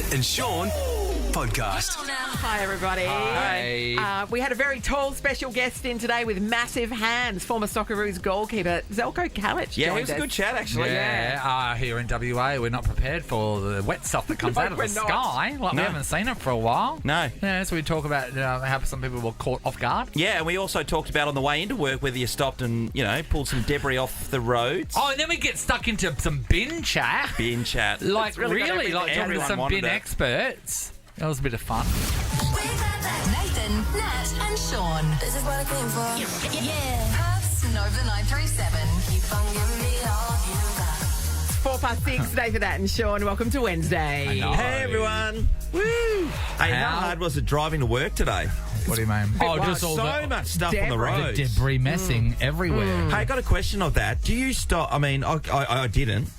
Nat and Sean podcast. Hi, everybody. Hi. We had a very tall special guest in today with massive hands, former Socceroos goalkeeper Zelko Kalic. Yeah, it was a good chat, actually. Yeah, here in WA, we're not prepared for the wet stuff that comes out of the sky. We haven't seen it for a while. No. Yeah, so we talk about how some people were caught off guard. Yeah, and we also talked about on the way into work whether you stopped and, pulled some debris off the roads. Oh, and then we get stuck into some bin chat. Bin chat. Like, really really, like talking to everyone some wanted bin it. experts. That was a bit of fun. Nathan, Nat, and Sean. This is what I came for. Yeah. Perth's Nova 937. Keep on giving me all you got. 6:04, Nathan, Nat and Sean. Welcome to Wednesday. I know. Hey, everyone. Woo! Hey, how hard was it driving to work today? What do you mean? Oh, just so all much stuff on the debris. the roads. debris messing everywhere. Hey, I got a question of that. Do you stop? I mean, I didn't,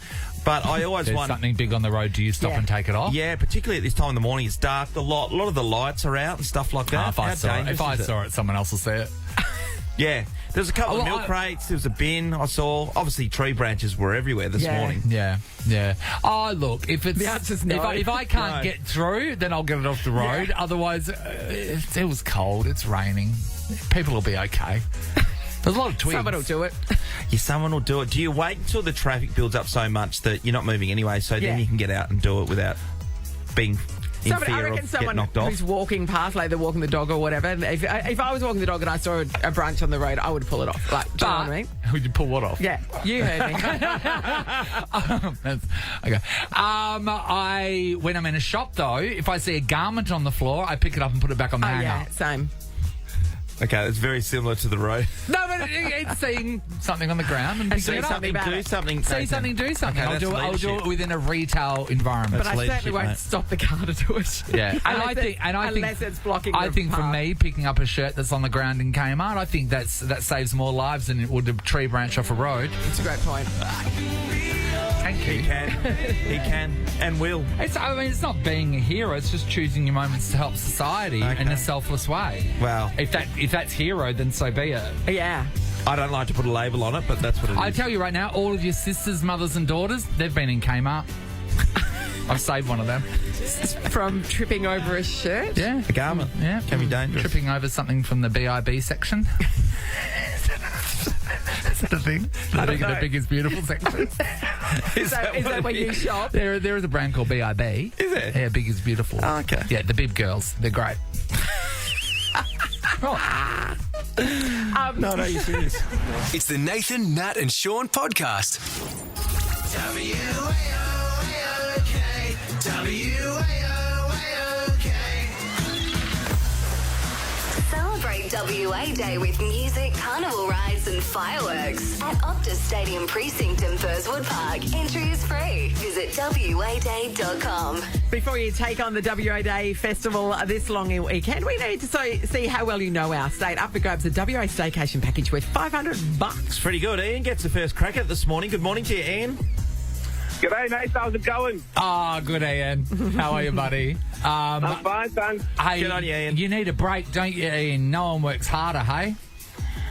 but I always There's wonder. something big on the road. Do you stop Yeah. and take it off? Yeah, particularly at this time in the morning, it's dark. A lot of the lights are out and stuff like that. If I saw it, someone else will see it. Yeah, there was a couple of Oh, milk crates. There was a bin I saw. Obviously, tree branches were everywhere this morning. Yeah. Oh, look, if it's The answer's no. if I can't No. get through, then I'll get it off the road. Otherwise, it was cold. It's raining. People will be okay. There's a lot of twigs. Someone will do it. Yeah, someone will do it. Do you wait until the traffic builds up so much that you're not moving anyway, so Yeah. then you can get out and do it without being in I fear reckon of getting someone knocked off? who's walking past, like they're walking the dog or whatever, and if I was walking the dog and I saw a branch on the road, I would pull it off. Like, do you know what I mean? Would you pull what off? Yeah, you heard me. Okay. When I'm in a shop, though, if I see a garment on the floor, I pick it up and put it back on the Oh, hanger. yeah, same. Okay, it's very similar to the road. No, but it's seeing something on the ground and picking see it up. something about do it. something. See Nathan. something, do something. Okay, I'll do that's it within a retail environment. But I leadership, certainly won't mate. stop the car to do it. Yeah, Unless think it's blocking I the think for path. me, picking up a shirt that's on the ground in Kmart, I think that saves more lives than it would a tree branch off a road. It's a great point. Thank He you. can, and will. It's not being a hero. It's just choosing your moments to help society in a selfless way. Wow. If that's hero, then so be it. Yeah. I don't like to put a label on it, but that's what it is. I tell you right now, all of your sisters, mothers, and daughters, they've been in Kmart. I've saved one of them. From tripping over a shirt. Yeah, A garment. yeah, Can be dangerous. Tripping over something from the BIB section. Is that a thing? The big is beautiful section. Is that where you shop? There is a brand called BIB. Is there? Yeah, Big is Beautiful. Oh, okay. Yeah, the bib girls. They're great. Right. No, you're serious. It's the Nathan, Nat and Sean podcast. Celebrate WA Day with music, carnival rides, and fireworks at Optus Stadium Precinct in Burswood Park. Entry is free. Visit waday.com. Before you take on the WA Day Festival this long weekend, we need to see how well you know our state. Up for grabs a WA staycation package worth $500. It's pretty good. Ian gets the first crack at it this morning. Good morning to you, Ian. G'day, mate. How's it going? Ah, good, Ian. How are you, buddy? I'm fine, thanks. Hey, Good on you, Ian. You need a break, don't you, Ian? No one works harder, hey?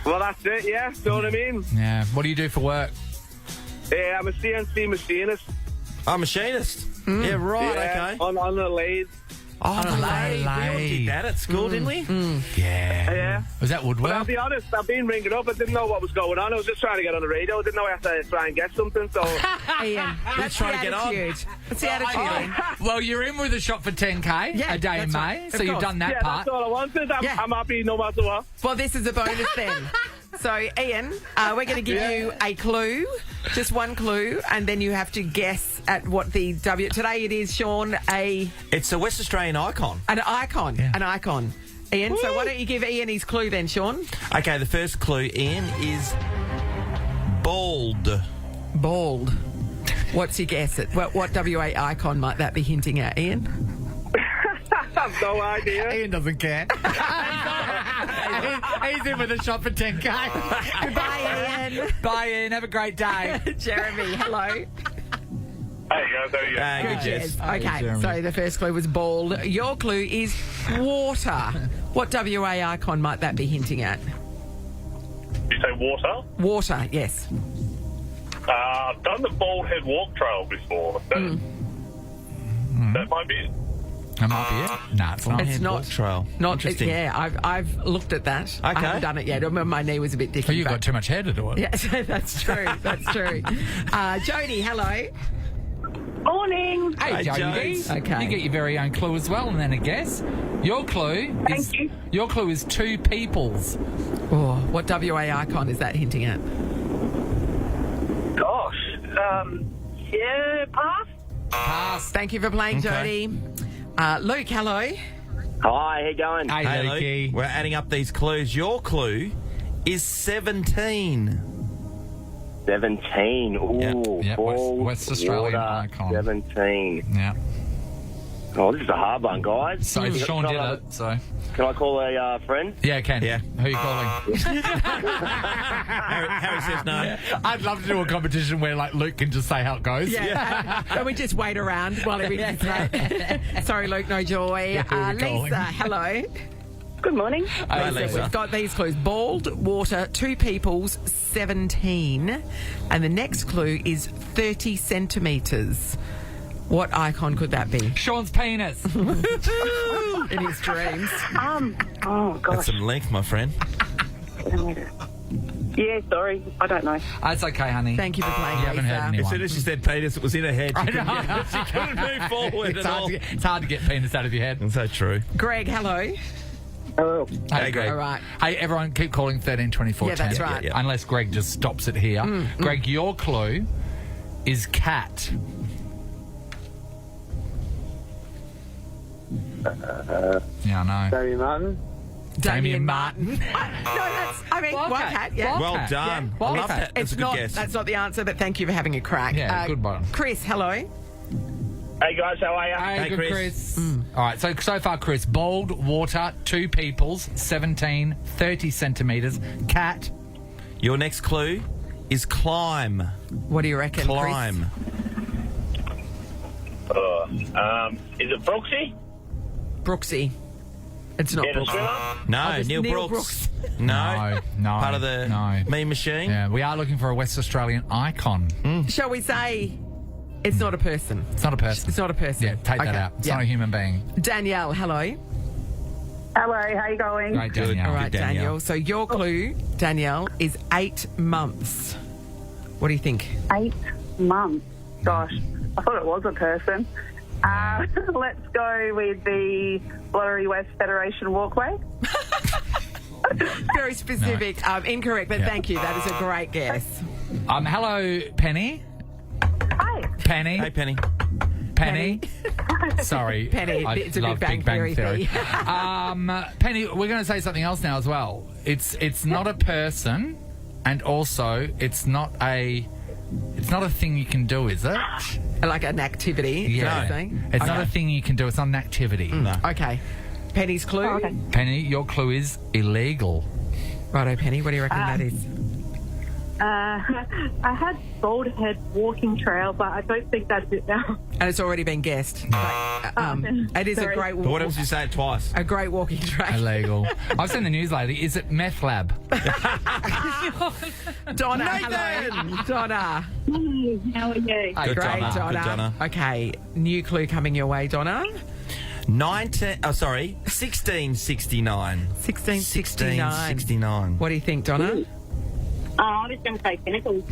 Well, that's it, yeah. Know what I mean? Yeah. What do you do for work? Yeah, I'm a CNC machinist. I'm a machinist. Yeah, right, Yeah, okay. on the lathe. Oh, the lathe. We all lathe. did that at school, didn't we? Yeah. Yeah. Was that But I'll woodwork? be honest, I've been ringing up. I didn't know what was going on. I was just trying to get on the radio. I didn't know I had to try and get something, so... Ian, that's the trying to get on. attitude. That's the attitude, Ian. Well, you're in with a shot for 10K Yeah, a day in that's May, right. so Of you've course. done that yeah, part. that's all I wanted. I'm happy no matter what. Well, this is a bonus then. So, Ian, we're going to give you a clue, just one clue, and then you have to guess at what the Today it is, Sean, It's a West Australian icon. an icon. Yeah. An icon. Ian, so why don't you give Ian his clue then, Sean? Okay, the first clue, Ian, is bald. Bald. What's your guess at what WA icon might that be hinting at, Ian? I've no idea. Ian doesn't care. He's in with a shot for 10K. Goodbye, Ian. Bye, Ian. Have a great day. Jeremy, hello. Hey, guys, how are you? Good guess. Yes. Okay, Jeremy. so the first clue was bald. Your clue is water. What WA icon might that be hinting at? You say water? Water, yes. I've done the Bald Head Walk Trail before. That might be it. That might be it. Nah, it's not. It's not. Walk trail. Not Interesting. yeah, I've looked at that. I Okay. haven't done it yet. My knee was a bit different. Oh, you've got too much hair to do it. Yeah, that's true. That's true. Jodie, hello. Morning. Hey, Jodie. Jones. Okay. You get your very own clue as well, and then a guess. Your clue is... you. Your clue is two peoples. Oh, what WA icon is that hinting at? Gosh. Yeah, pass. Pass. Thank you for playing, Okay. Jodie. Luke, hello. Hi, how you going? Hey, Hey, Lukey. Luke, we're adding up these clues. Your clue is 17. 17. Ooh, Yeah, ball, West Australian water, icon. 17. Yeah. Oh, this is a hard one, guys. So Sean did it, so... Can I call a friend? Yeah, Ken. Yeah. Who are you calling? Harry says no. I'd love to do a competition where, like, Luke can just say how it goes. Yeah. Can we just wait around while everything's Sorry, Luke, no joy. Who are we calling? Lisa, hello. Good morning. Hi, Lisa. We've got these clues. Bald, water, two peoples, 17. And the next clue is 30 centimetres. What icon could that be? Sean's penis. In his dreams. Oh, That's gosh. some length, my friend. Yeah, sorry. I don't know. That's okay, honey. Thank you for playing, You haven't Lisa. heard anyone. As soon as she said penis, it was in her head. She couldn't move forward It's at hard, all. it's hard to get penis out of your head. That's so true. Greg, hello. Hello. Hey, Greg. All right. Hey, everyone, keep calling 13 24 Yeah, that's 10. right. Yeah. Unless Greg just stops it here. Greg, your clue is cat. Yeah, I know. Damien Martin? Damien Martin. No, that's, Wildcat. Wildcat, yeah. Well Wildcat. done. Yeah. I love Wildcat. that. That's It's a good not, guess. that's not the answer, but thank you for having a crack. Yeah, good one. Chris, hello. Hey, guys, how are you? Hey, good, Chris. Chris. All right, so far, Chris. Bald, water, two peoples, 17, 30 centimetres, cat. Your next clue is climb. What do you reckon, Climb. Is it Brooksy? Chris? Brooksy. It's not Yeah, the Brooksy. swimmer? No, there's Neil Neil Brooks. No. No. Part of the No. meme machine. Yeah, we are looking for a West Australian icon. Shall we say it's not a person? It's not a person. It's not a person. Yeah, take that Okay, out. It's yeah. not a human being. Danielle, hello. Hello, how you going? Great, Good. Danielle. All right, Danielle. Danielle. So your clue, Danielle, is 8 months. What do you think? 8 months. Gosh, I thought it was a person. Let's go with the Blurry West Federation Walkway. Very specific. Incorrect, but Yeah. thank you. That is a great guess. Hello, Penny. Hi. Penny. Hey, Penny. Penny. Sorry. Penny, I it's a love Big Bang Theory. Penny, we're going to say something else now as well. It's not a person, and also it's not a thing you can do, is it? Like an activity. is that what you're saying? It's Okay. not a thing you can do. It's not an activity. No. Okay. Penny's clue. Oh, okay. Penny, your clue is illegal. Righto, Penny. What do you reckon that is? I had Bald Head Walking Trail, but I don't think that's it now. And it's already been guessed. It is Sorry. a great But what else did you say it twice? a great walking track. Illegal. I've seen the news lately. Is it meth lab? Donna, hello. Donna. How are you? Great, Donna. Good, Donna. Okay, new clue coming your way, Donna. 1669. 1669. 1669. What do you think, Donna? I was going to say Pinnacles.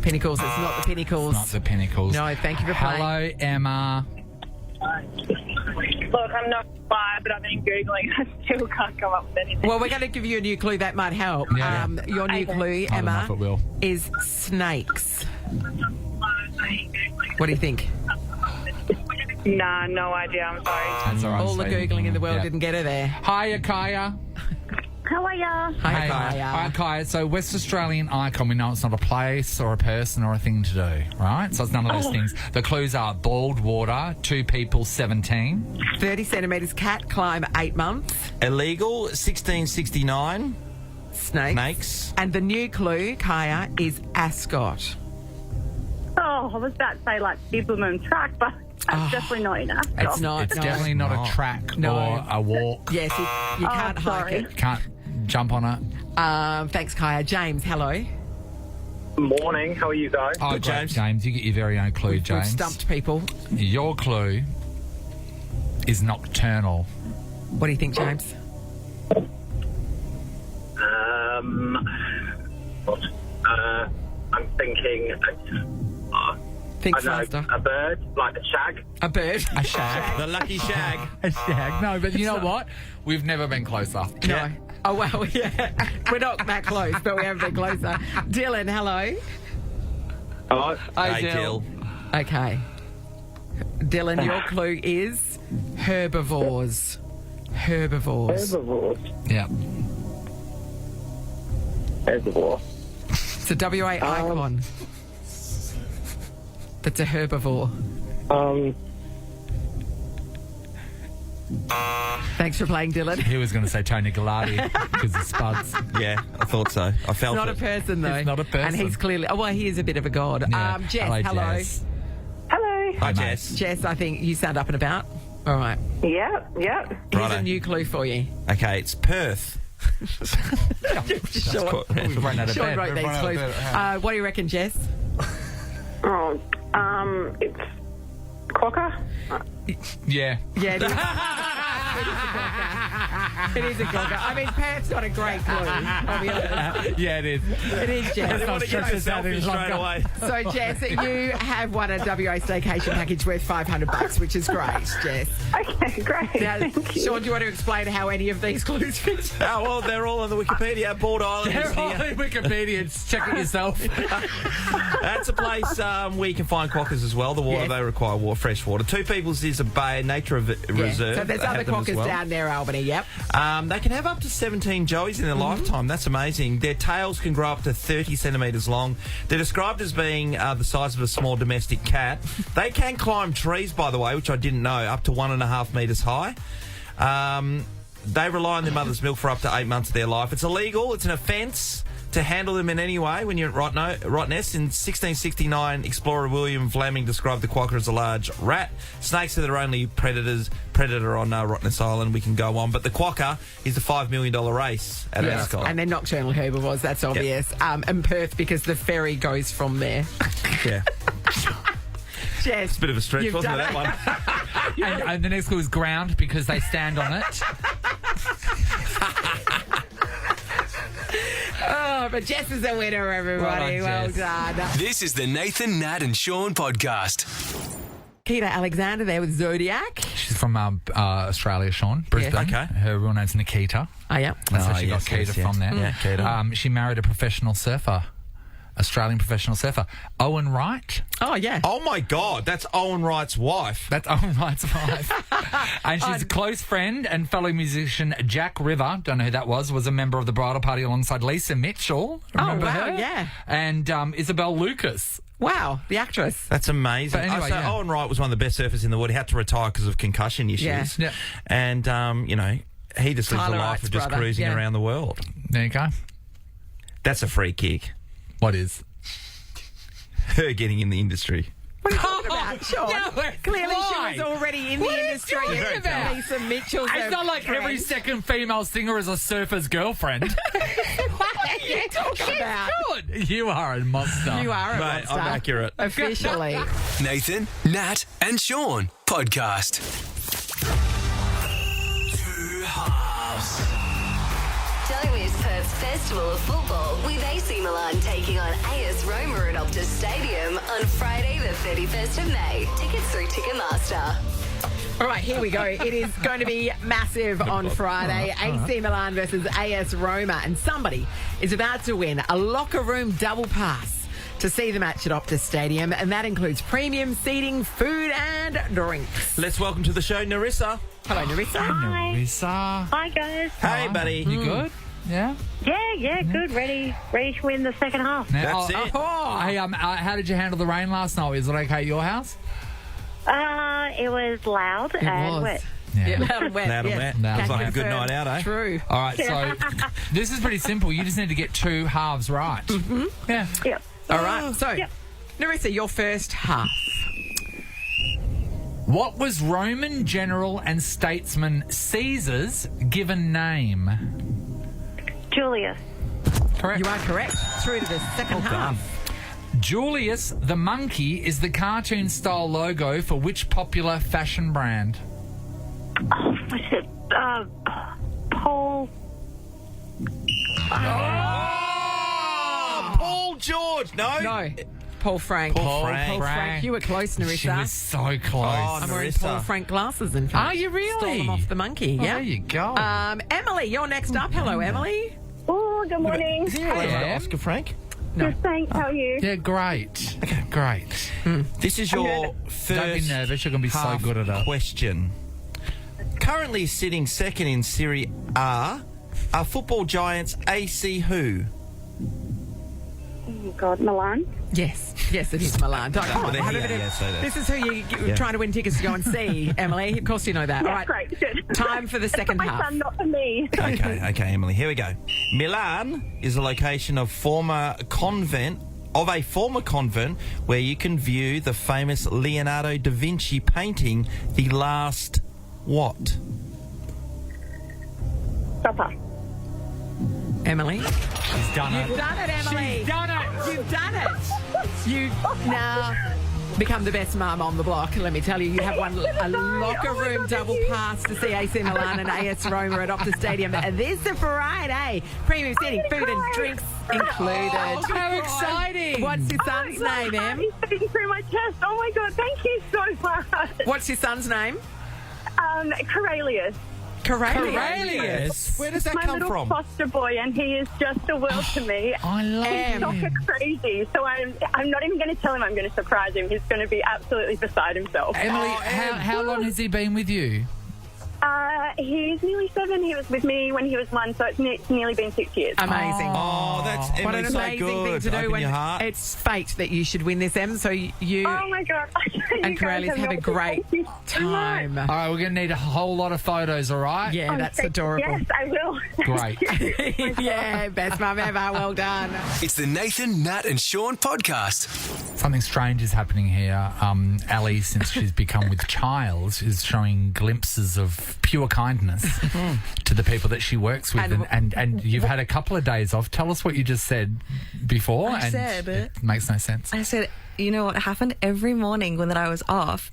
Pinnacles. It's not the Pinnacles. Not the Pinnacles. No, thank you for playing. Hello, Emma. Look, I'm not fine, but I've been Googling. I still can't come up with anything. Well, we're going to give you a new clue that might help. Yeah. Your new Okay. clue, I don't know Emma, if it will. is snakes. What do you think? Nah, no idea. I'm sorry. That's all right. All the Googling in the world Yeah. didn't get her there. Hiya, Kaya. How are ya? Hi, Hey, Kaya. Hi, Kaya. So, West Australian icon, we know it's not a place or a person or a thing to do, right? So, it's none of those things. The clues are bald, water, two people, 17. 30 centimetres, cat, climb, 8 months, Illegal, 1669. snakes. Snakes. And the new clue, Kaya, is ascot. Oh, I was about to say like Bibbleman track, but that's definitely not enough. It's not. It's no. definitely not a track No. or a walk. Yes, you can't hike sorry. it. Can't jump on it. Thanks, Kaya. James, hello. Morning, how are you guys? Oh, Good, great, James. James. You get your very own clue, We've James. stumped people. Your clue is nocturnal. What do you think, James? I'm thinking. Think I know, faster. a bird, like a shag. A bird. A shag. The lucky shag. A shag. No, but you know what? We've never been closer. No. Oh, well, yeah. We're not that close, but we have been closer. Dylan, hello. Hello. Hey, Dill. Okay. Dylan, your clue is herbivores. Herbivores. Herbivore. Yeah. Herbivore. It's a WA icon. That's a herbivore. Thanks for playing, Dylan. He was going to say Tony Gallardi because of Spuds. Yeah, I thought so. I felt Not a it. person, though. It's not a person. And he's clearly... Oh, well, he is a bit of a god. Yeah. Jess, hello. Jess. Hello. Hi, mate. Jess. Jess, I think you sound up and about. All right. Yep. Here's Righto. a new clue for you. Okay, it's Perth. Sean, We've run out of Sean bed. wrote We've these run out of clues. bed. What do you reckon, Jess? Oh, it's quokka. Yeah. Yeah, it is. It is a quokka. I mean, Perth's not a great clue, I'll be honest. Yeah, it is. It is, Jess. Not stress us out any Straight longer. away. So, Jess, you have won a WA staycation package worth $500, which is great, Jess. Okay, great. Now, Thank you. Sean, do you want to explain how any of these clues fit? Oh, well, they're all on the Wikipedia. Bald Island is They're all here. in Wikipedia. Check it yourself. That's a place where you can find quokkas as well. The water, Yes. they require fresh water. Two Peoples is a bay, nature reserve. So there's They other have them as quokkas well. down there, Albany, yep. They can have up to 17 joeys in their lifetime. That's amazing. Their tails can grow up to 30 centimetres long. They're described as being the size of a small domestic cat. They can climb trees, by the way, which I didn't know, up to 1.5 metres high. They rely on their mother's milk for up to 8 months of their life. It's illegal. It's an offence to handle them in any way when you're at Rottnest. In 1669, explorer William Fleming described the quokka as a large rat. Snakes are their only predator on Rottnest Island. We can go on. But the quokka is a $5 million race at Ascot. And they're nocturnal herbivores, that's obvious. And Perth, because the ferry goes from there. Yeah. Jess, It's a bit of a stretch, you've wasn't it, done that one? And the next clue is ground because they stand on it. Oh, but Jess is a winner, everybody. Well Well done, done. This is the Nathan, Nat and Sean podcast. Keita Alexander there with Zodiac. She's from Australia, Sean. Brisbane. Okay. Her real name's Nikita. Oh, yeah. That's how Oh, she yes, got Keita yes, from yes. there. Yeah, Keita. She married a professional surfer, Australian professional surfer, Owen Wright. Oh, yeah. Oh, my God. That's Owen Wright's wife. That's Owen Wright's wife. And she's a close friend and fellow musician Jack River, don't know who that was a member of the bridal party alongside Lisa Mitchell. Remember wow, her? yeah. And Isabel Lucas. Wow, the actress. That's amazing. But anyway, so yeah. Owen Wright was one of the best surfers in the world. He had to retire because of concussion issues. Yeah. Yeah. And, he just lives Tyler a life Wright's of just brother, cruising yeah. around the world. There you go. That's a free kick. What is? Her getting in the industry. What are you talking about, Sean? No, Clearly why? she was already in What the are you industry. talking about? Lisa Mitchell's It's her not like friend. every second female singer is a surfer's girlfriend. What are you talking about? Good. You are a monster. You are a Mate, monster. I'm accurate. Officially. Nathan, Nat and Sean podcast. Two halves. Don't miss Perth's Festival of Football with AC Milan taking on AS Roma at Optus Stadium on Friday the 31st of May. Tickets through Ticketmaster. All right, here we go. It is going to be massive on Friday. AC Milan versus AS Roma. And somebody is about to win a locker room double pass to see the match at Optus Stadium. And that includes premium seating, food and drinks. Let's welcome to the show, Narissa. Hello, Narissa. Marissa. Hi guys. Hey, buddy. You good? Yeah? Yeah, good. Ready to win the second half. Now, That's it. Hey, how did you handle the rain last night? Was it okay at your house? It was loud It and was. wet. Yeah, loud and wet. Loud and yeah. wet. Loud Can and like a wet. good confirm. night out, eh? True. All right, so this is pretty simple. You just need to get two halves right. Mm-hmm. Yeah. Yep. All right, so, Yep. Narissa, your first half. What was Roman general and statesman Caesar's given name? Julius. Correct. You are correct. Through to the second half. Julius the monkey is the cartoon-style logo for which popular fashion brand? What's it? Paul. Paul George. No. Paul Frank. Paul Frank. You were close, Narissa. She was so close. Oh, I'm wearing Narissa. Paul Frank glasses, in fact. Are you really? Stole them off the monkey, Oh, yeah. there you go. Emily, you're next up. Hello, Emily. Oh, good morning. Is he related to Oscar Frank? Good, thanks. How are you? Yeah, great. Okay, great. This is your first Don't be nervous. You're going to be so half good at it. question. Currently sitting second in Serie A are football giants AC who? Oh, God, Milan. Yes, it is Milan. Don't Well, they're have a here, bit of- yeah, so that's- This is who you're trying to win tickets to go and see, Emily. Of course you know that. Yeah, All right, great. Good. time for the second My half. son, not for me. Okay, Emily, here we go. Milan is a location of a former convent where you can view the famous Leonardo da Vinci painting, The Last what? Supper. Emily. She's done it. You've done it, Emily. She's done it. You've done it. You've now become the best mum on the block. Let me tell you, you have won a locker room double pass to see AC Milan and AS Roma at Optus Stadium this Friday. Premium seating, food and drinks included. Oh, how exciting. What's your son's name, Em? He's sitting through my chest. Oh, my God. Thank you so much. What's your son's name? Corelius. Corelius. Where does that My come little from? foster boy, and he is just a world to me. I love He's him. soccer crazy, so I'm not even going to tell him. I'm going to surprise him. He's going to be absolutely beside himself. Emily, how long has he been with you? He's nearly 7. He was with me when he was 1, so it's nearly been 6 years. Amazing. Oh, that's What an Emily, so amazing good. thing to do. Open When your heart. it's fate that you should win this, Em. So you Oh, my God. and Corellius have a great Thank you so much. time. All right, we're going to need a whole lot of photos, all right? Yeah, Oh, that's thank- adorable. Yes, I will. Great. Yeah, best mum ever. Well done. It's the Nathan, Nat, and Sean podcast. Something strange is happening here. Ali, since she's become with child, is showing glimpses of pure kindness to the people that she works with. And you've had a couple of days off. Tell us what you just said before. I and said- it makes no sense. I said, you know what happened? Every morning when I was off,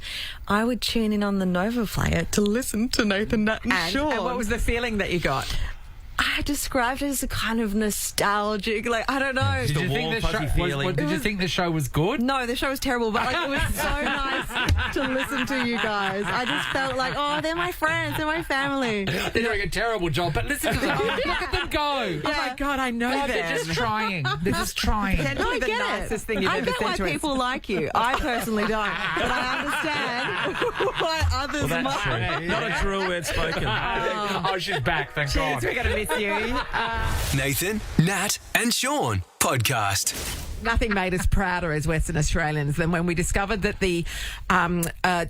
I would tune in on the Nova player to listen to Nathan, Nat and Sean. And what was the feeling that you got? I described it as a kind of nostalgic, like, I don't know. Did you think the show did you think the show was good? No, the show was terrible, but like, it was so nice to listen to you guys. I just felt like, oh, they're my friends, they're my family. They're doing a terrible job, but listen to them. Look at them go. Oh my God, I know Oh, them. they're just trying. They're just trying. Potentially No, I the get nicest it. thing you've I ever get said why to us. people like you. I personally don't, but I understand why others might. Not a true word spoken. Oh, she's back, thank Cheers, God. we're going to miss you. Nathan, Nat, and Sean podcast. Nothing made us prouder as Western Australians than when we discovered that the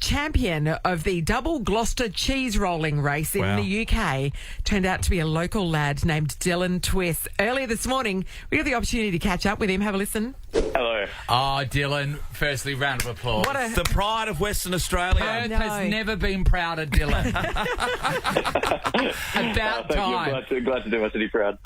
champion of the double Gloucester cheese rolling race in Wow. the UK turned out to be a local lad named Dylan Twiss. Earlier this morning, we got the opportunity to catch up with him. Have a listen. Hello. Oh, Dylan, firstly, round of applause. What a The pride of Western Australia. Perth no. has never been prouder, Dylan. About time. I'm glad to do my city proud.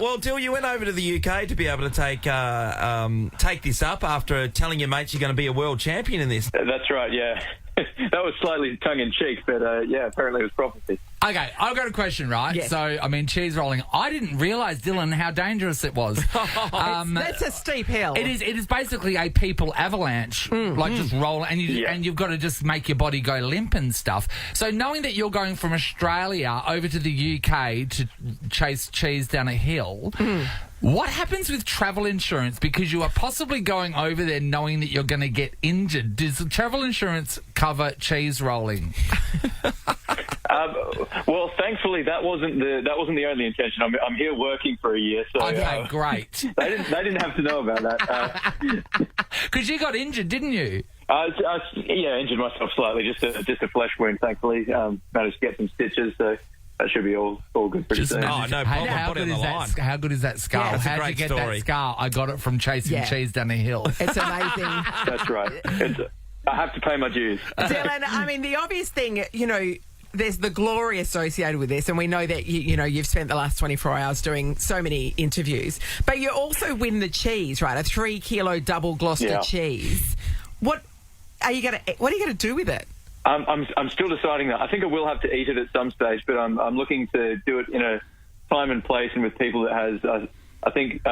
Well, Dill, you went over to the UK to be able to take this up after telling your mates you're going to be a world champion in this. That's right, yeah. That was slightly tongue-in-cheek, but yeah, apparently it was prophecy. Okay, I've got a question, right? Yes. So, I mean, cheese rolling. I didn't realise, Dylan, how dangerous it was. That's a steep hill. It is basically a people avalanche, like just roll, and you've got to just make your body go limp and stuff. So knowing that you're going from Australia over to the UK to chase cheese down a hill, what happens with travel insurance? Because you are possibly going over there knowing that you're going to get injured. Does the travel insurance cover cheese rolling? Well, thankfully that wasn't the only intention. I'm here working for a year, so Okay, great. they didn't have to know about that. Because you got injured, didn't you? Yeah, injured myself slightly, just a flesh wound. Thankfully, managed to get some stitches, so that should be all good pretty soon. Oh, no problem. How Put it good on is the that? line. How good is that skull? Yeah, it's a How'd you great get story. that skull? I got it from chasing Yeah. cheese down a hill. It's amazing. That's right. I have to pay my dues. Dylan, I mean, the obvious thing, you know, there's the glory associated with this, and we know that you've spent the last 24 hours doing so many interviews, but you also win the cheese, right? A 3 kilo double Gloucester Yeah. cheese. What are you going to do with it? I'm still deciding that. I think I will have to eat it at some stage, but I'm looking to do it in a time and place and with people that has, I think,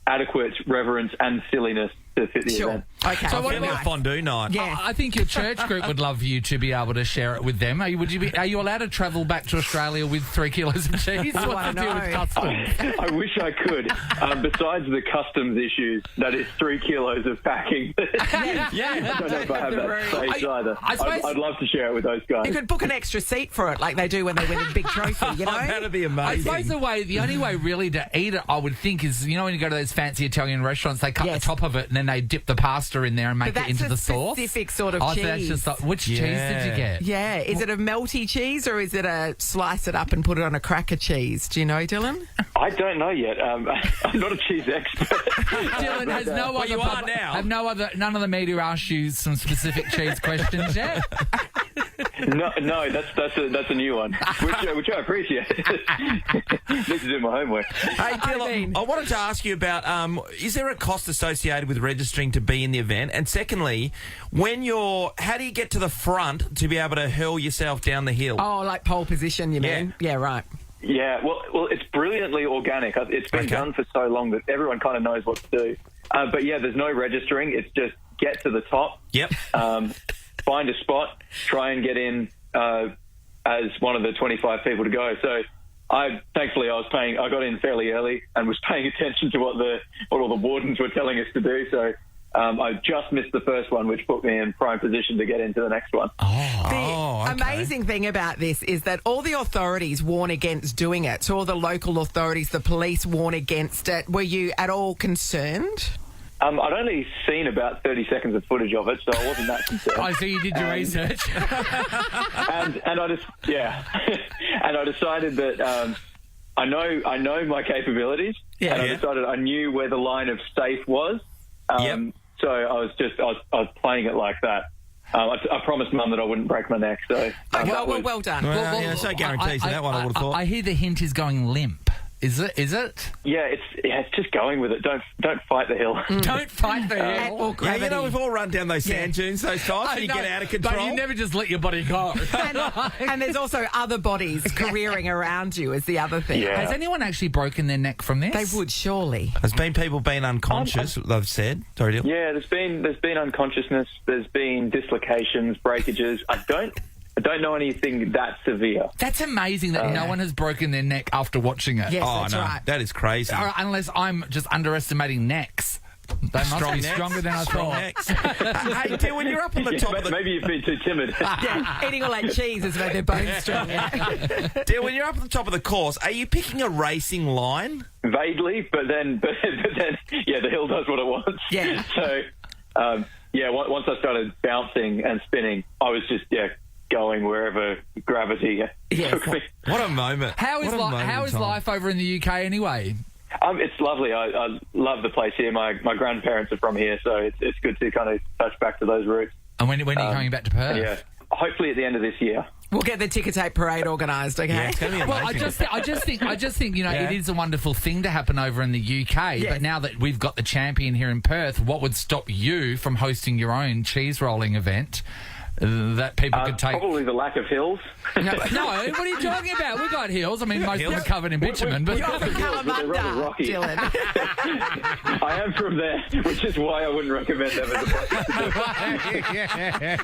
adequate reverence and silliness to fit the event. Okay. So what about a fondue night? Yeah. I think your church group would love you to be able to share it with them. Are you allowed to travel back to Australia with 3 kilos of cheese? What's the deal with customs? I wish I could. Besides the customs issues, that is 3 kilos of packing. Yeah. I don't know if I have that space either. I suppose- I'd love to share it with those guys. You could book an extra seat for it, like they do when they win a big trophy, you know? That'd be I amazing. suppose the only way really to eat it, I would think, is, you know, when you go to those fancy Italian restaurants, they cut Yes. the top of it and then they dip the pasta in there and make But it into the that's a sauce. specific sort of So that's cheese. just which cheese did you get? Yeah, is it a melty cheese or is it a slice it up and put it on a cracker cheese? Do you know, Dylan? I don't know yet. I'm not a cheese expert. Dylan has no other. you are now. Have none of the media asked you some specific cheese questions yet? No, that's a new one, which I appreciate. Need to do my homework. Hey, Dylan, I wanted to ask you about, is there a cost associated with registering to be in the event? And secondly, how do you get to the front to be able to hurl yourself down the hill? Oh, like pole position, you mean? Yeah, right. Yeah, well, it's brilliantly organic. It's been done for so long that everyone kind of knows what to do. But yeah, there's no registering. It's just get to the top. Yep. Find a spot, try and get in as one of the 25 people to go. So thankfully I got in fairly early and was paying attention to what all the wardens were telling us to do. So I just missed the first one, which put me in prime position to get into the next one. The amazing thing about this is that all the authorities warn against doing it. So all the local authorities, the police warn against it. Were you at all concerned? I'd only seen about 30 seconds of footage of it, so I wasn't that concerned. I see you did your research. and I decided that I know my capabilities, and I decided I knew where the line of safe was. So I was playing it like that. I promised Mum that I wouldn't break my neck. So well done. Well, there's no guarantees in that one, I would have thought. I hear the hint is going limp. Is it? Yeah, it's just going with it. Don't fight the hill. Don't fight the hill. Yeah, you know, we've all run down those sand dunes those times and you get out of control. But you never just let your body go. And there's also other bodies careering around you is the other thing. Yeah. Has anyone actually broken their neck from this? They would surely. There's been people being unconscious, they've said. Sorry, Dylan. Yeah, there's been unconsciousness. There's been dislocations, breakages. I don't know anything that severe. That's amazing that no one has broken their neck after watching it. Yes, Oh, that's no, right. that is crazy. Or unless I'm just underestimating necks. They must Strong be necks. stronger than I Strong thought. necks. Hey, Dylan, when you're up on the top of the... Maybe you've been too timid. Yeah, eating all that cheese has made their bones strong. Dylan, when you're up at the top of the course, are you picking a racing line? Vaguely, but then, yeah, the hill does what it wants. Yeah. So, once I started bouncing and spinning, I was just, going wherever gravity took me. What a moment. How is life over in the UK anyway? It's lovely. I love the place here. My grandparents are from here, so it's good to kind of touch back to those roots. And when are you coming back to Perth? Yeah, hopefully at the end of this year. We'll get the ticker tape parade organised, okay? Yeah, it's going to be Well, amazing. I just think, you know, it is a wonderful thing to happen over in the UK. Yes. But now that we've got the champion here in Perth, what would stop you from hosting your own cheese rolling event that people could take? Probably the lack of hills. No, what are you talking about? We've got hills. I mean, most of them are covered in bitumen. But You're from Hills, but they're rather Kalamunda, rocky. Dylan. I am from there, which is why I wouldn't recommend them as a place.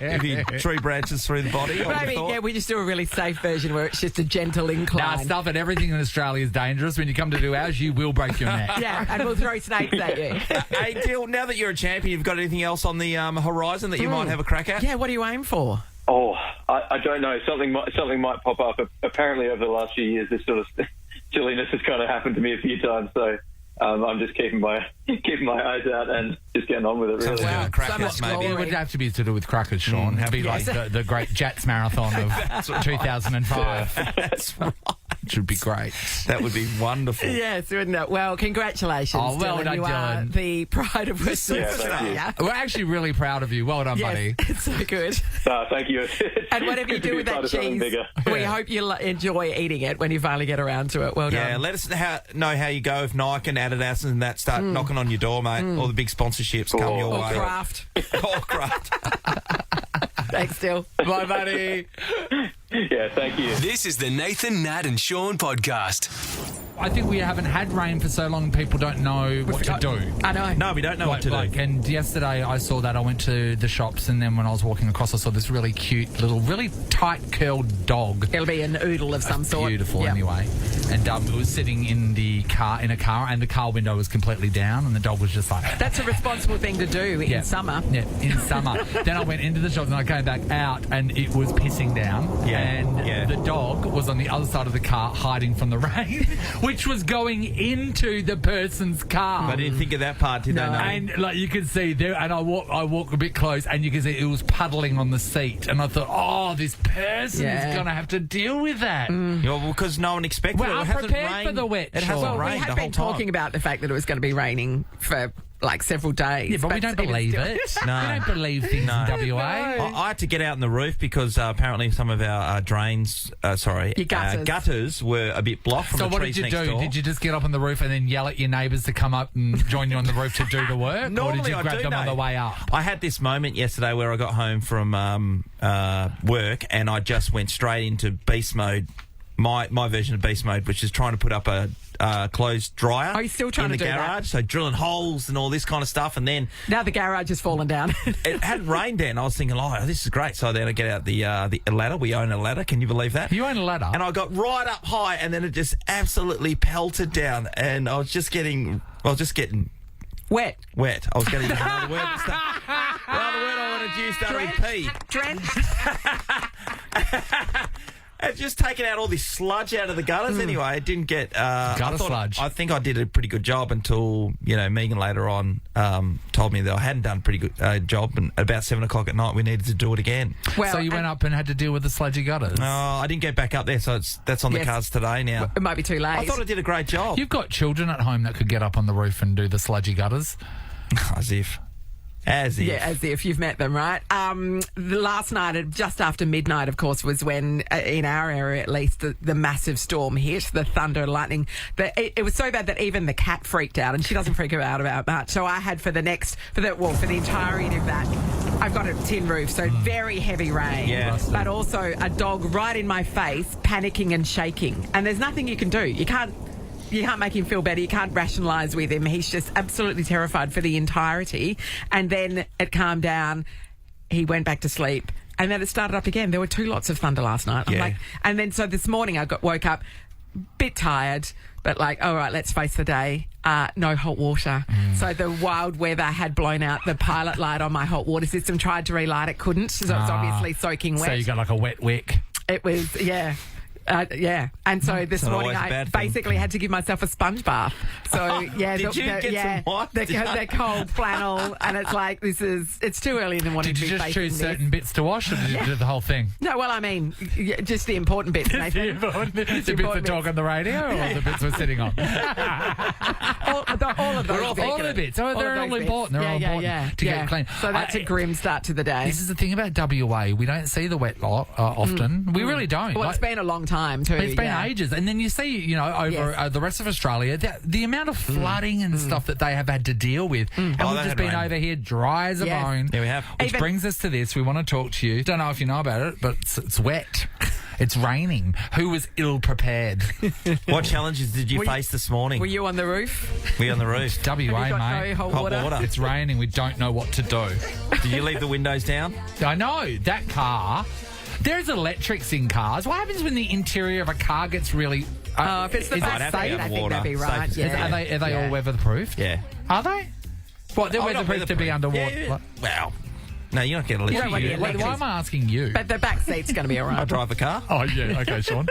If you tree branches through the body, I would have Maybe, thought. we just do a really safe version where it's just a gentle Nah, incline. stuff it. Everything in Australia is dangerous. When you come to do ours, you will break your neck. Yeah, and we'll throw snakes at you. Hey, Dylan, now that you're a champion, you've got anything else on the horizon that you might have a crack at? Yeah, what do you aim for? Oh, I don't know. Something might pop up. Apparently, over the last few years, this sort of silliness has kind of happened to me a few times. So I'm just keeping my eyes out and just getting on with it. Really. Wow, so crackers, much maybe. glory. It would have to be to do with crackers, Sean. It'd be like the great Jats Marathon of 2005. That's right. Which would be great. That would be wonderful. Yes, wouldn't it? Well, congratulations, Oh, well Dylan. done, You are Dylan. the pride of Western Yeah, thank you. Australia. We're actually really proud of you. Well done, buddy. Yes, it's so good. Thank you. And whatever you Good to do be with part that of something cheese, bigger. we hope you enjoy eating it when you finally get around to it. Well done. Yeah, let us know how you go if Nike and Adidas and that start knocking on your door, mate. All the big sponsorships come your Or way. Kraft. Or Kraft. Thanks, Dill. Bye, buddy. Yeah, thank you. This is the Nathan, Nat and Sean podcast. I think we haven't had rain for so long, people don't know what to do. I know. No, we don't know what to do. And yesterday I saw that. I went to the shops, and then when I was walking across, I saw this really cute little, really tight curled dog. It'll be an oodle of some sort. Beautiful, Yep. anyway. And it was sitting in a car, and the car window was completely down, and the dog was just like. That's a responsible thing to do in summer. Yeah, in summer. Then I went into the shop, and I came back out, and it was pissing down. Yeah, And yeah. the dog was on the other side of the car, hiding from the rain, which was going into the person's car. I didn't think of that part, did I? No. And like you could see there, and I walk a bit close, and you can see it was puddling on the seat, and I thought, oh, this person is going to have to deal with that. Yeah, well, because no one expected We're it. It hasn't unprepared rained. for the wet. It hasn't Well, we rained had the been whole time. talking about the fact that it was going to be raining for like several days. Yeah, but we don't believe still- it. No. We don't believe things in WA. I had to get out on the roof because apparently some of our drains, Your gutters. gutters were a bit blocked from So the what trees did you next do? door. Did you just get up on the roof and then yell at your neighbours to come up and join you on the roof to do the work? Normally or did you I grab do, them on Nate. the way up? I had this moment yesterday where I got home from work and I just went straight into beast mode, my version of beast mode, which is trying to put up a closed dryer. Are you still trying in to the do that? garage? So drilling holes and all this kind of stuff, and then Now the garage has fallen down. it hadn't rained then. I was thinking, oh, this is great. So then I get out the ladder. We own a ladder. Can you believe that? You own a ladder? And I got right up high, and then it just absolutely pelted down, and I was just getting Wet. wet. I was getting another word. Another word I wanted to use started with P. Drenched. It's just taking out all this sludge out of the gutters. Anyway, it didn't get Gutter sludge. I think I did a pretty good job until Megan later on told me that I hadn't done a pretty good job, and at about 7 o'clock at night we needed to do it again. Well, So you went up and had to deal with the sludgy gutters? I didn't get back up there, so that's on the Yes. cards today now. It might be too late. I thought I did a great job. You've got children at home that could get up on the roof and do the sludgy gutters. As if. Yeah, as if you've met them, right? The last night, just after midnight, of course, was when, in our area at least, the massive storm hit, the thunder and lightning. But it was so bad that even the cat freaked out, and she doesn't freak out about much. So I had for the entirety of that, I've got a tin roof, so very heavy rain. Yeah. But also a dog right in my face, panicking and shaking. And there's nothing you can do. You can't make him feel better. You can't rationalise with him. He's just absolutely terrified for the entirety. And then it calmed down. He went back to sleep. And then it started up again. There were 2 lots of thunder last night. Yeah. And then so this morning I woke up a bit tired, but like, all right, let's face the day. No hot water. So the wild weather had blown out the pilot light on my hot water system. Tried to relight it, couldn't. So it was obviously soaking wet. So you got like a wet wick. It was, yeah. And so this not morning always a I bad thing. basically had to give myself a sponge bath. So yeah, Did you get some wipes? the cold flannel, and it's like it's too early in the morning. Did you to be just facing choose this. certain bits to wash, or did you do the whole thing? No, well, I mean, just the important bits, the Nathan. important bits that important talk on the radio, or the bits we're sitting on? all of those. All the bits. Oh, they're all those important. They're all important to get it clean. So that's a grim start to the day. This is the thing about WA. We don't see the wet lot often. We really don't. Well, it's been a long time too. It's been yeah. ages. And then you see, over the rest of Australia, the amount of flooding and stuff that they have had to deal with. And Oh, we've they just had been rain. over here dry as a Yes. bone. Yeah, we have. Which Even- brings us to this. We want to talk to you. Don't know if you know about it, but it's wet. It's raining. Who was ill prepared? What challenges did you face this morning? Were you on the roof? We on the roof. WA, Have you got mate. no hot Hot water? water. It's raining. We don't know what to do. Did you leave the windows down? I know. That car. There's electrics in cars. What happens when the interior of a car gets really... If it's the I'd back have to seat, have I think water. that'd be Safe right. as- Yeah. Are they Yeah. all weatherproof? Yeah. Are they? What, they're Oh, not weatherproof to be weatherproof. underwater? Yeah. Well, no, you're not getting You don't want electric. the Why am I asking you? But the back seat's going to be all I right. drive the car. Oh, yeah. Okay, Sean.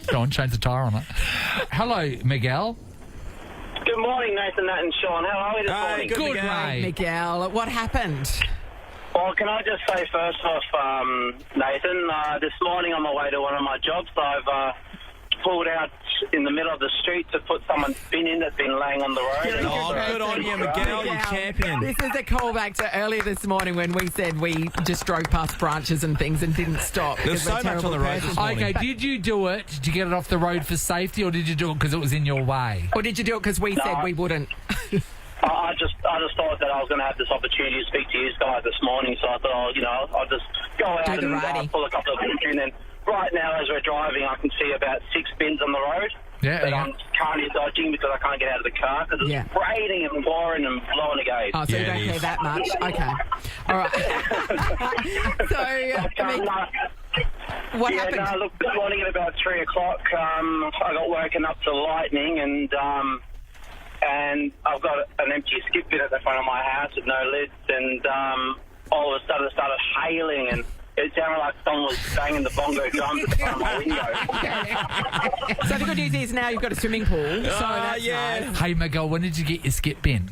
Go on, change the tyre on it. Hello, Miguel. Good morning, Nathan, Nat and Sean. How are we this Hey, morning? good. Good, Miguel. mate. Miguel, what happened? Well, can I just say first off, Nathan, this morning on my way to one of my jobs, I've pulled out in the middle of the street to put someone's bin in that's been laying on the road. And Oh, it's, good on you, Miguel. You champion. This is a callback to earlier this morning when we said we just drove past branches and things and didn't stop. There was because we're so much on the terrible road this persons. morning. Okay, did you do it? Did you get it off the road for safety, or did you do it because it was in your way? Or did you do it because we said we wouldn't? I just thought that I was going to have this opportunity to speak to you guys this morning, so I thought, I'll just go out Do the and riding. pull a couple of bins in. And right now, as we're driving, I can see about 6 bins on the road. Yeah, But yeah. I'm currently dodging because I can't get out of the car because it's Yeah. raining and pouring and blowing a gate. Oh, so you Yeah, don't it care is. that much? Okay. All right. So, But, I mean, what yeah, happened? no, look, this morning at about 3 o'clock, I got woken up to lightning and I've got an empty skip bin at the front of my house with no lids and all of a sudden it started hailing and it sounded like someone was banging the bongo drums at the front of my window. So the good news is now you've got a swimming pool. So that's yeah. nice. Hey, Miguel, when did you get your skip bin?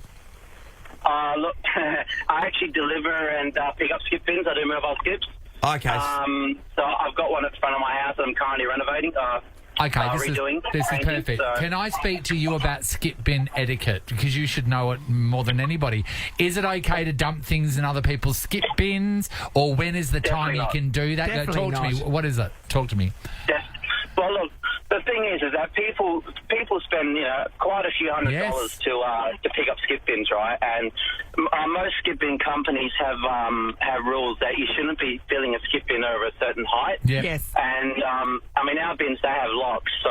Look, I actually deliver and pick up skip bins. I do mobile skips. Okay. So I've got one at the front of my house that I'm currently renovating. Okay, redoing. this is painting, perfect. so- Can I speak to you about skip bin etiquette? Because you should know it more than anybody. Is it okay to dump things in other people's skip bins? Or when is the time Definitely you not. can do that? Definitely Talk to me. not. What is it? Talk to me. Yes. Well, look, the thing is that people spend quite a few $100s Yes. to pick up skip bins, right? And most skip bin companies have rules that you shouldn't be filling a skip bin over a certain height. Yeah. Yes. And I mean, our bins they have locks, so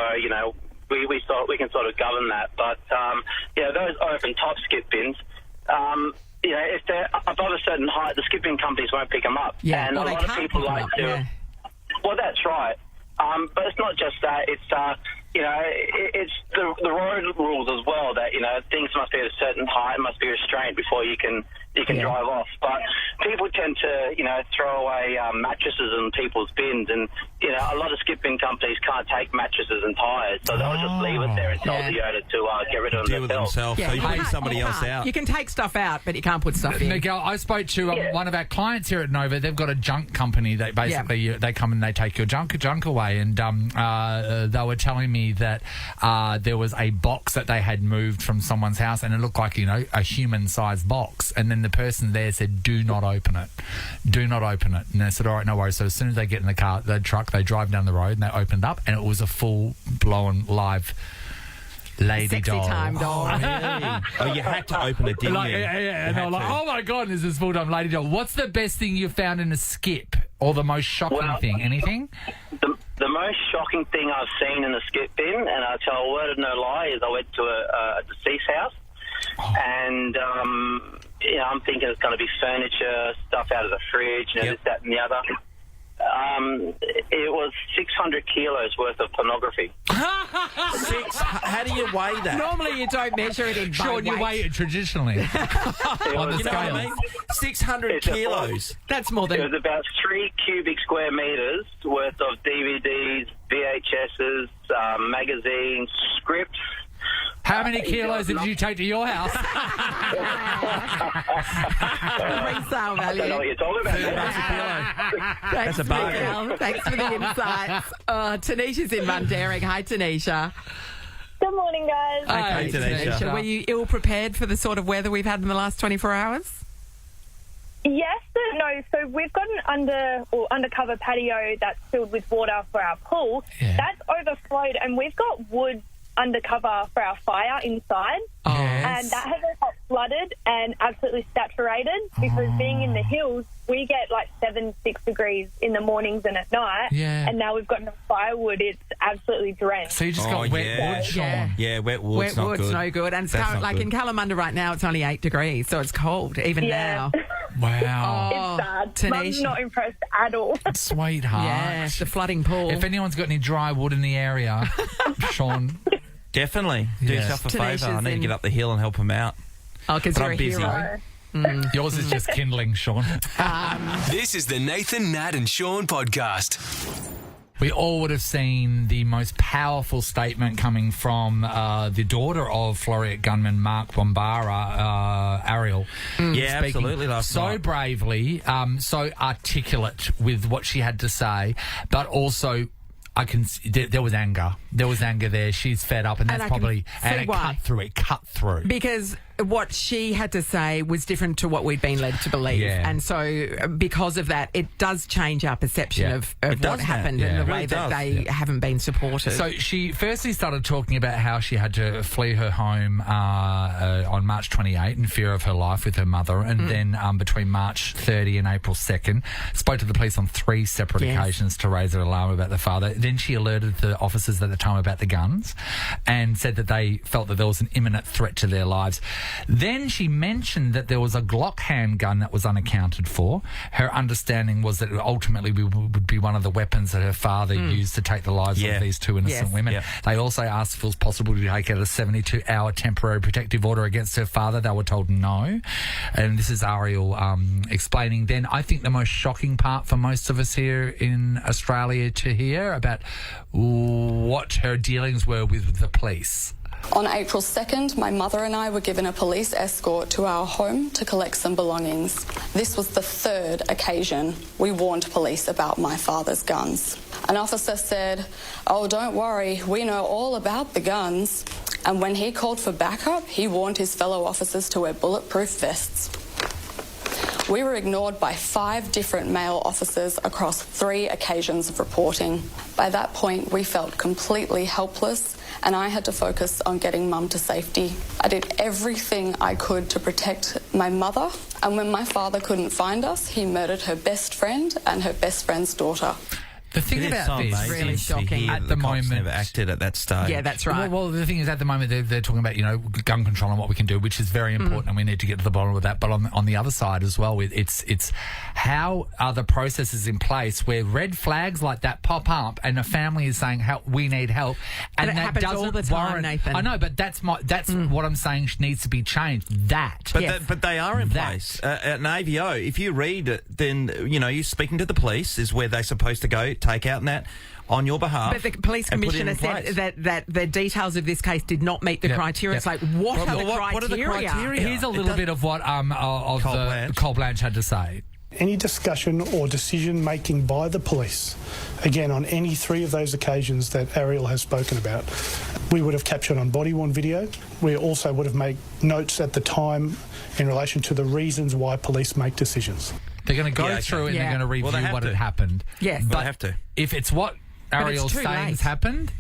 we can sort of govern that. But those open top skip bins. If they're above a certain height, the skip bin companies won't pick them up. Yeah, and or a they lot of can't people pick 'em like up, to. yeah. Well, that's right. But it's not just that. It's it's the road rules as well. That things must be at a certain height, must be restrained before you can drive off. But people tend to throw away mattresses in people's bins, and a lot of skip bin companies can't take mattresses and tyres, so they'll just leave it there and tell Yeah. the owner to get rid of Deal them with themselves. themselves. So you you put can't- somebody you else can't. out. You can take stuff out, but you can't put stuff in. Miguel, I spoke to one of our clients here at Nova. They've got a junk company. They basically they come and they take your junk away, and they were telling me that there was a box that they had moved from someone's house, and it looked like a human-sized box. And then the person there said, "Do not open it. Do not open it." And they said, "All right, no worries." So as soon as they get in the truck, they drive down the road and they opened up, and it was a full-blown live lady Sexy doll. time doll. Really? Oh, you had to open it, didn't Like, you? yeah, and You they had were like, to. "Oh my god, this is full-time lady doll." What's the best thing you found in a skip, or the most shocking Well, thing? Anything? The most shocking thing I've seen in the skip bin, and I tell a word of no lie, is I went to a deceased house, and I'm thinking it's going to be furniture, stuff out of the fridge, Yep. this, that, and the other. It was 600 kilos worth of pornography. How do you weigh that? Normally you don't measure it in Sean, you weight. weigh it traditionally. It On the was, You know what I scales. mean? 600 It's a- kilos. That's more It than... was about 3 cubic square meters worth of DVDs, VHSs, magazines, scripts. How many kilos did you take to your house? resale I don't know value. what you're talking about. That's a kilo. Thanks, a bargain. Miguel. Thanks for the insights. Tanisha's in Mundaring. Hi, Tanisha. Good morning, guys. Hey, Tanisha. Were you ill prepared for the sort of weather we've had in the last 24 hours? Yes, but no. So we've got an undercover patio that's filled with water for our pool. Yeah. That's overflowed, and we've got wood undercover for our fire inside. And that has got flooded and absolutely saturated because being in the hills, we get like 6 degrees in the mornings and at night. Yeah. And now we've got no firewood. It's absolutely drenched. So you just got Oh, wet yeah. wood, Sean. Yeah, wet wood's Wet not wood's good. no good. And it's That's not like good. in Kalamunda right now, it's only 8 degrees, so it's cold even Yeah. now. Wow. Oh, It's bad. Mum's Tanisha. not impressed at all. Sweetheart. Yeah, the flooding pool. If anyone's got any dry wood in the area, Sean, Definitely. Do Yeah. yourself a favour. I Tanisha's need to in- get up the hill and help him out. Oh, because But you're I'm a busy. hero. yours is just kindling, Sean. This is the Nathan, Nat and Sean podcast. We all would have seen the most powerful statement coming from the daughter of Floriat gunman Mark Bombara, Ariel. Yeah, speaking absolutely. Last so night. bravely, so articulate with what she had to say, but also there was anger. There was anger there. She's fed up, and And that's I can probably see it why. cut through. It cut through. Because what she had to say was different to what we'd been led to believe. Yeah. And so because of that, it does change our perception of what happened and the way that they haven't been supported. So she firstly started talking about how she had to flee her home on March 28 in fear of her life with her mother, and then between March 30 and April 2nd, spoke to the police on 3 separate occasions to raise her alarm about the father. Then she alerted the officers at the time about the guns and said that they felt that there was an imminent threat to their lives. Then she mentioned that there was a Glock handgun that was unaccounted for. Her understanding was that it ultimately would be one of the weapons that her father used to take the lives of these 2 innocent women. Yeah. They also asked if it was possible to take out a 72-hour temporary protective order against her father. They were told no. And this is Ariel explaining then, I think the most shocking part for most of us here in Australia to hear about what her dealings were with the police. On April 2nd, my mother and I were given a police escort to our home to collect some belongings. This was the 3rd occasion we warned police about my father's guns. An officer said, "Oh, don't worry, we know all about the guns." And when he called for backup, he warned his fellow officers to wear bulletproof vests. We were ignored by 5 different male officers across 3 occasions of reporting. By that point, we felt completely helpless, and I had to focus on getting Mum to safety. I did everything I could to protect my mother, and when my father couldn't find us, he murdered her best friend and her best friend's daughter. The thing about this is really shocking. At the moment, never acted at that stage. Yeah, that's right. Well, the thing is, at the moment, they're talking about, gun control and what we can do, which is very important, and we need to get to the bottom of that. But on the other side as well, it's how are the processes in place where red flags like that pop up and a family is saying, we need help, and it that happens doesn't all the time, warrant. Nathan. I know, but that's what I'm saying needs to be changed. But they are in place. At an AVO, if you read it, then you're speaking to the police is where they're supposed to go, take out and that on your behalf. But the police commissioner said that the details of this case did not meet the criteria. It's like, what are the criteria? Here's a little bit of what Cole Blanche had to say. Any discussion or decision-making by the police, again, on any 3 of those occasions that Ariel has spoken about, we would have captured on body-worn video. We also would have made notes at the time in relation to the reasons why police make decisions. They're going to go through it and they're going to review what had happened. Yes. But they have to. If it's what Ariel's saying has happened,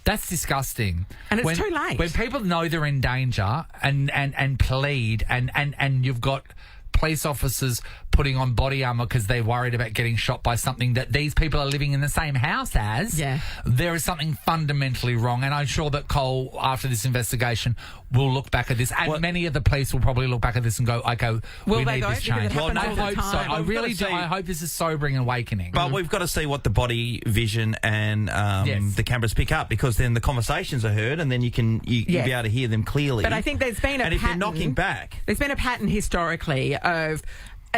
that's disgusting. And it's too late. When people know they're in danger and plead and you've got police officers putting on body armour because they're worried about getting shot by something that these people are living in the same house as, there is something fundamentally wrong. And I'm sure that Cole, after this investigation, will look back at this. And many of the police will probably look back at this and go, okay, we need this change. Well, I hope so. I really do. I hope this is sobering and awakening. But we've got to see what the body vision and the cameras pick up, because then the conversations are heard and then you be able to hear them clearly. But I think there's been a pattern. And if you're knocking back... There's been a pattern historically of...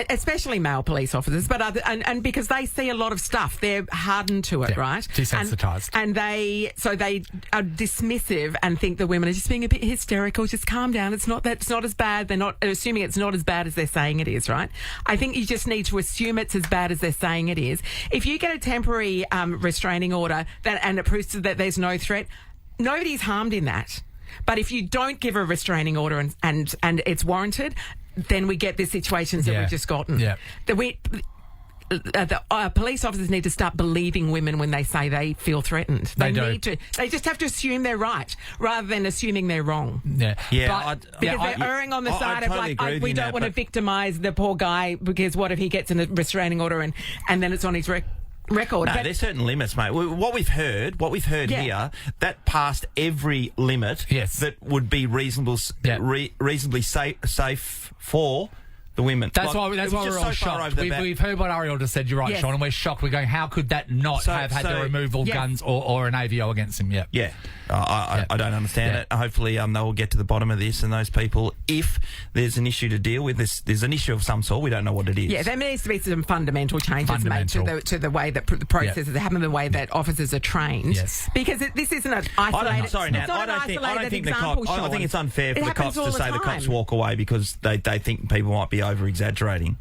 especially male police officers, but and because they see a lot of stuff, they're hardened to it, right? Desensitised. And they are dismissive and think the women are just being a bit hysterical. Just calm down. It's not as bad. They're not assuming it's not as bad as they're saying it is, right? I think you just need to assume it's as bad as they're saying it is. If you get a temporary restraining order and it proves that there's no threat, nobody's harmed in that. But if you don't give a restraining order and it's warranted, then we get the situations that we've just gotten. Yeah. The police officers need to start believing women when they say they feel threatened. They just have to assume they're right rather than assuming they're wrong. Because they're erring on the side of we don't want to victimise the poor guy, because what if he gets a restraining order and then it's on his record? No, there's certain limits, mate. What we've heard here, that passed every limit that would be reasonably safe for the women. That's why we're all shocked. We've heard what Ariel just said. You're right, Sean, and we're shocked. We're going, how could that not have had the removal guns or an AVO against him? I don't understand it. Hopefully they will get to the bottom of this, and those people, if there's an issue to deal with, there's an issue of some sort. We don't know what it is. Yeah, there needs to be some fundamental changes made to the way that the processes happen, the way that officers are trained. Yes. Because this isn't an isolated... I think it's unfair for the cops to say the cops walk away because they think people might be over-exaggerating.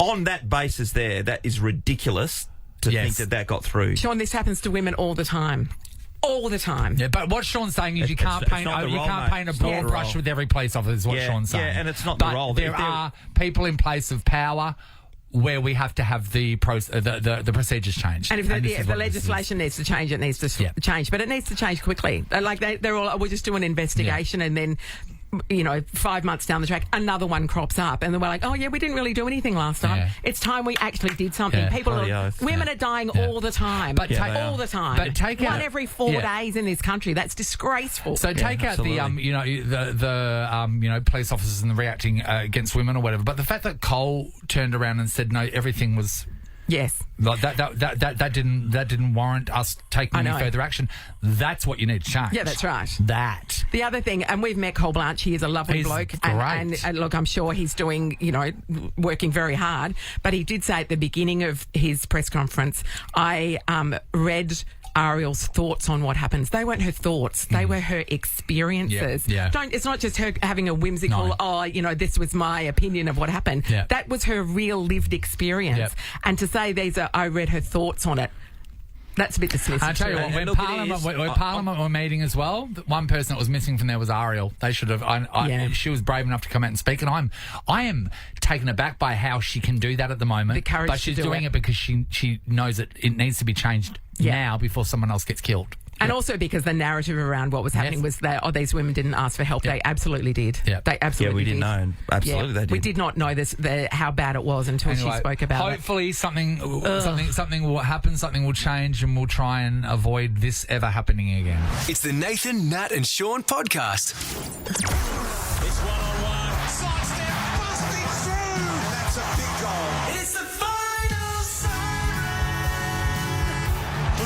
On that basis there, that is ridiculous to think that got through. Sean, this happens to women all the time. all the time. Yeah, but what Sean's saying is you can't it's paint not the you role, can't mate. paint a It's not broad the brush role. with every police officer is what Yeah, Sean's saying. yeah, and it's not the but role. There are people in place of power where we have to have the procedures changed. And if the legislation needs to change, it needs to change. But it needs to change quickly. Like they're all, we'll just do an investigation and then, 5 months down the track, another one crops up. And then we're like, oh, yeah, we didn't really do anything last time. Yeah. It's time we actually did something. Yeah. Women are dying all the time. But all the time. But take out one every 4 days in this country. That's disgraceful. So take out the police officers and the reacting against women or whatever. But the fact that Cole turned around and said no, everything was. Yes. Like that didn't warrant us taking any further action. That's what you need to change. Yeah, that's right. That. The other thing, and we've met Cole Blanche, he is a lovely bloke. And look, I'm sure he's doing, working very hard. But he did say at the beginning of his press conference, I read Ariel's thoughts on what happens. They weren't her thoughts. They were her experiences. Yeah. It's not just her having a whimsical, this was my opinion of what happened. Yeah. That was her real lived experience. Yep. And to say I read her thoughts on it, that's a bit dismissive. I tell you what, when Parliament were meeting as well, one person that was missing from there was Ariel. They should have. She was brave enough to come out and speak, and I am taken aback by how she can do that at the moment. The courage but she's doing it because she knows that it needs to be changed now before someone else gets killed. And also because the narrative around what was happening was that, these women didn't ask for help. They absolutely did. They absolutely did. we didn't know. Absolutely, they did. We did not know how bad it was until she spoke about it. Hopefully something will happen, something will change, and we'll try and avoid this ever happening again. It's the Nathan, Nat and Sean podcast. It's one-on-one. Sidestep, busting through. That's a big goal. It's the final siren.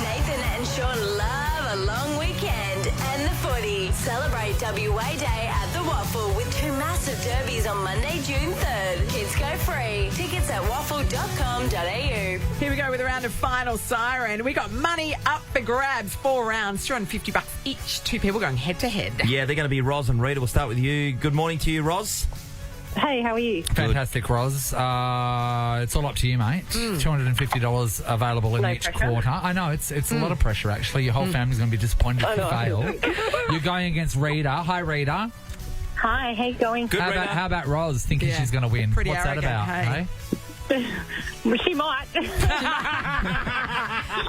Nathan and Sean love a long weekend and the footy. Celebrate WA Day at the Waffle with 2 massive derbies on Monday, June 3rd. Kids go free. Tickets at waffle.com.au. Here we go with a round of final siren. We got money up for grabs. 4 rounds, $250 each. 2 people going head to head. Yeah, they're going to be Roz and Rita. We'll start with you. Good morning to you, Roz. Hey, how are you? Fantastic, Roz. It's all up to you, mate. $250 available in each quarter. I know, it's a lot of pressure, actually. Your whole family's going to be disappointed if you fail. You're going against Rita. Hi, Rita. Hi, how you going? Good, Rita. How about Roz thinking she's going to win? Pretty What's that arrogant, about? hey? She might.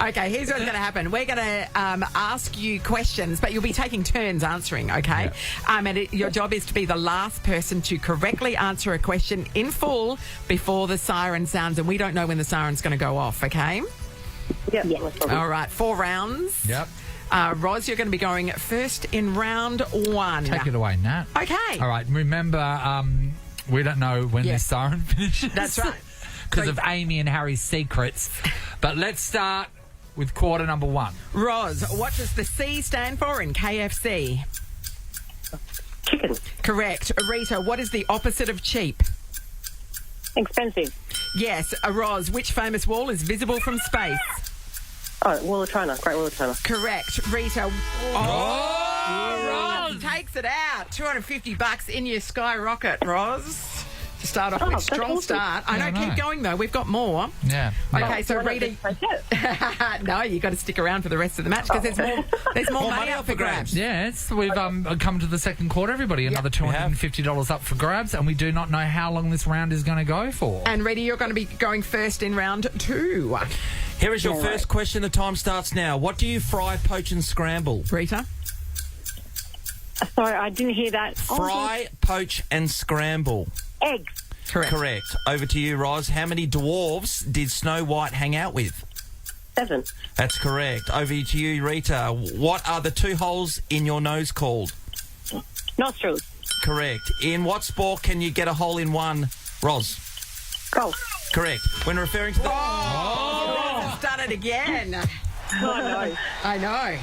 Okay, here's what's going to happen. We're going to ask you questions, but you'll be taking turns answering, okay? Yeah. Your job is to be the last person to correctly answer a question in full before the siren sounds, and we don't know when the siren's going to go off, okay? Yeah. All right, 4 rounds. Yep. Roz, you're going to be going first in round 1. Take it away, Nat. Okay. All right, remember, we don't know when this siren finishes. That's right. Because of Amy and Harry's secrets. But let's start with quarter number 1. Roz, what does the C stand for in KFC? Chicken. Correct. Rita, what is the opposite of cheap? Expensive. Yes. Roz, which famous wall is visible from space? Oh, Wall of China. Great Wall of China. Correct. Rita. Roz takes it out. $250 in your skyrocket, Roz. To start off with, strong awesome. start. I know, keep going though. We've got more. Yeah. Okay, so Rita. No, you got to stick around for the rest of the match because there's more money up for grabs. Yes, we've come to the second quarter, everybody. Another $250 up for grabs, and we do not know how long this round is going to go for. And Rita, you're going to be going first in round 2. Here is your first question. The time starts now. What do you fry, poach and scramble? Rita? Sorry, I didn't hear that. Fry, poach and scramble. Eggs. Correct. Over to you, Roz. How many dwarves did Snow White hang out with? 7. That's correct. Over to you, Rita. What are the 2 holes in your nose called? Nostrils. Correct. In what sport can you get a hole in one, Roz? Golf. Correct. When referring to the... Roz has done it again. I know.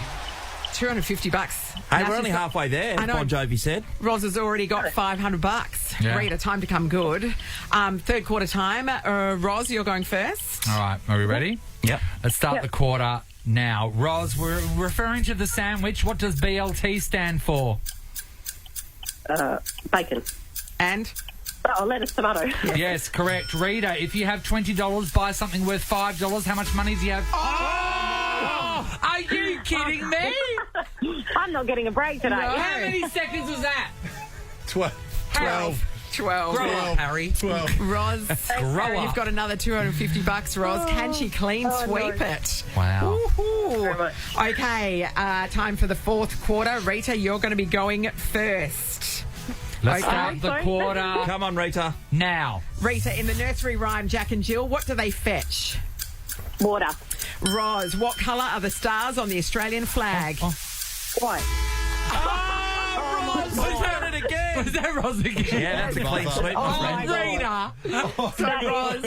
$250. Hey, we're only halfway there, Bon Jovi said. Roz has already got $500. Yeah. Rita, time to come good. Third quarter time. Roz, you're going first. All right, are we ready? Yep. Let's start the quarter now. Roz, we're referring to the sandwich. What does BLT stand for? Bacon. And? Oh, lettuce, tomato. Yes, correct. Rita, if you have $20, buy something worth $5, how much money do you have? Oh! Are you kidding kidding me? I'm not getting a break today. How many seconds was that? 12. 12. Grow up, Harry. 12. Roz, Grow up. you've got another $250, Roz. Can she clean sweep it? Wow. Woohoo. Okay, time for the fourth quarter. Rita, you're going to be going first. Let's start the quarter. Come on, Rita. Now. Rita, in the nursery rhyme Jack and Jill, what do they fetch? Water. Roz, what colour are the stars on the Australian flag? White. Who's done it again? Was that Roz again? Yeah, that's a clean sweep, my friend. Rita. So Roz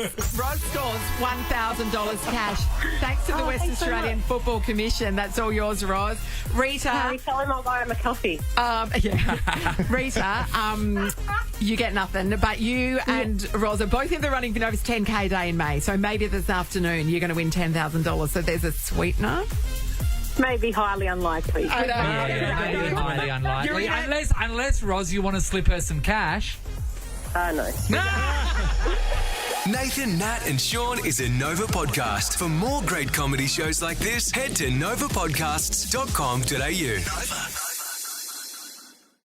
scores $1,000 cash. Thanks to the West thanks so Australian Football Commission. That's all yours, Roz. Rita. Harry, tell him I'll buy him a coffee. Rita, you get nothing, but you and Roz are both in the running for Nova's 10K day in May. So maybe this afternoon you're going to win $10,000. So there's a sweetener. Maybe highly unlikely. Maybe highly unlikely. Unless, Roz, you want to slip her some cash. No. Nathan, Nat and Sean is a Nova podcast. For more great comedy shows like this, head to novapodcasts.com.au. Nova.